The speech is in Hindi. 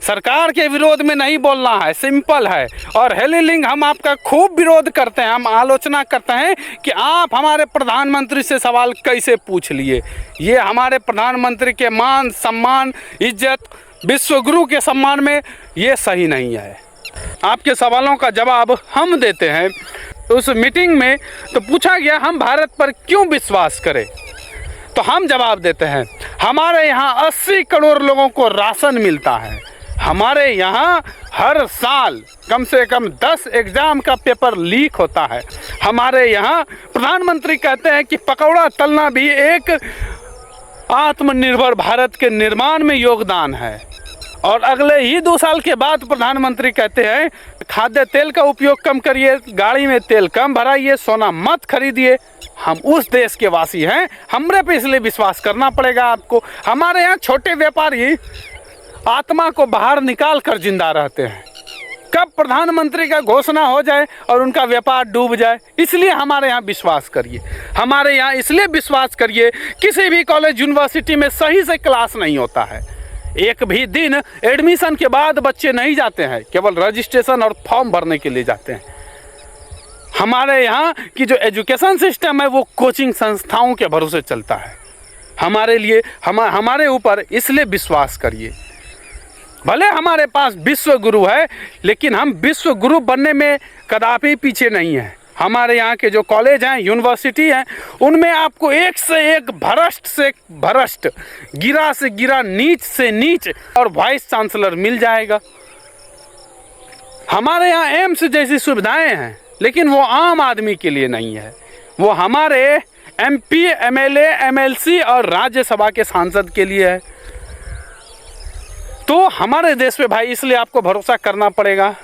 सरकार के विरोध में नहीं बोलना है, सिंपल है। और हेली लिंग हम आपका खूब विरोध करते हैं, हम आलोचना करते हैं कि आप हमारे प्रधानमंत्री से सवाल कैसे पूछ लिए। ये हमारे प्रधानमंत्री के मान सम्मान इज्जत विश्वगुरु के सम्मान में ये सही नहीं है। आपके सवालों का जवाब हम देते हैं। उस मीटिंग में तो पूछा गया हम भारत पर क्यों विश्वास करें, तो हम जवाब देते हैं हमारे यहाँ 80 करोड़ लोगों को राशन मिलता है। हमारे यहाँ हर साल कम से कम 10 एग्ज़ाम का पेपर लीक होता है। हमारे यहाँ प्रधानमंत्री कहते हैं कि पकौड़ा तलना भी एक आत्मनिर्भर भारत के निर्माण में योगदान है। और अगले ही 2 साल के बाद प्रधानमंत्री कहते हैं खाद्य तेल का उपयोग कम करिए, गाड़ी में तेल कम भराइए, सोना मत खरीदिए। हम उस देश के वासी हैं, हमरे पे इसलिए विश्वास करना पड़ेगा आपको। हमारे यहाँ छोटे व्यापारी आत्मा को बाहर निकाल कर जिंदा रहते हैं। कब प्रधानमंत्री का घोषणा हो जाए और उनका व्यापार डूब जाए, इसलिए हमारे यहाँ विश्वास करिए। हमारे यहाँ इसलिए विश्वास करिए किसी भी कॉलेज यूनिवर्सिटी में सही से क्लास नहीं होता है। एक भी दिन एडमिशन के बाद बच्चे नहीं जाते हैं, केवल रजिस्ट्रेशन और फॉर्म भरने के लिए जाते हैं। हमारे यहाँ की जो एजुकेशन सिस्टम है वो कोचिंग संस्थाओं के भरोसे चलता है। हमारे लिए हमारे ऊपर इसलिए विश्वास करिए। भले हमारे पास विश्व गुरु है, लेकिन हम विश्व गुरु बनने में कदापि पीछे नहीं हैं। हमारे यहाँ के जो कॉलेज हैं, यूनिवर्सिटी हैं, उनमें आपको एक से एक भ्रष्ट से भ्रष्ट, गिरा से गिरा, नीच से नीच और वाइस चांसलर मिल जाएगा। हमारे यहाँ एम्स जैसी सुविधाएं हैं, लेकिन वो आम आदमी के लिए नहीं है। वो हमारे MP, MLA, MLC और राज्यसभा के सांसद के लिए है। तो हमारे देश पे भाई इसलिए आपको भरोसा करना पड़ेगा।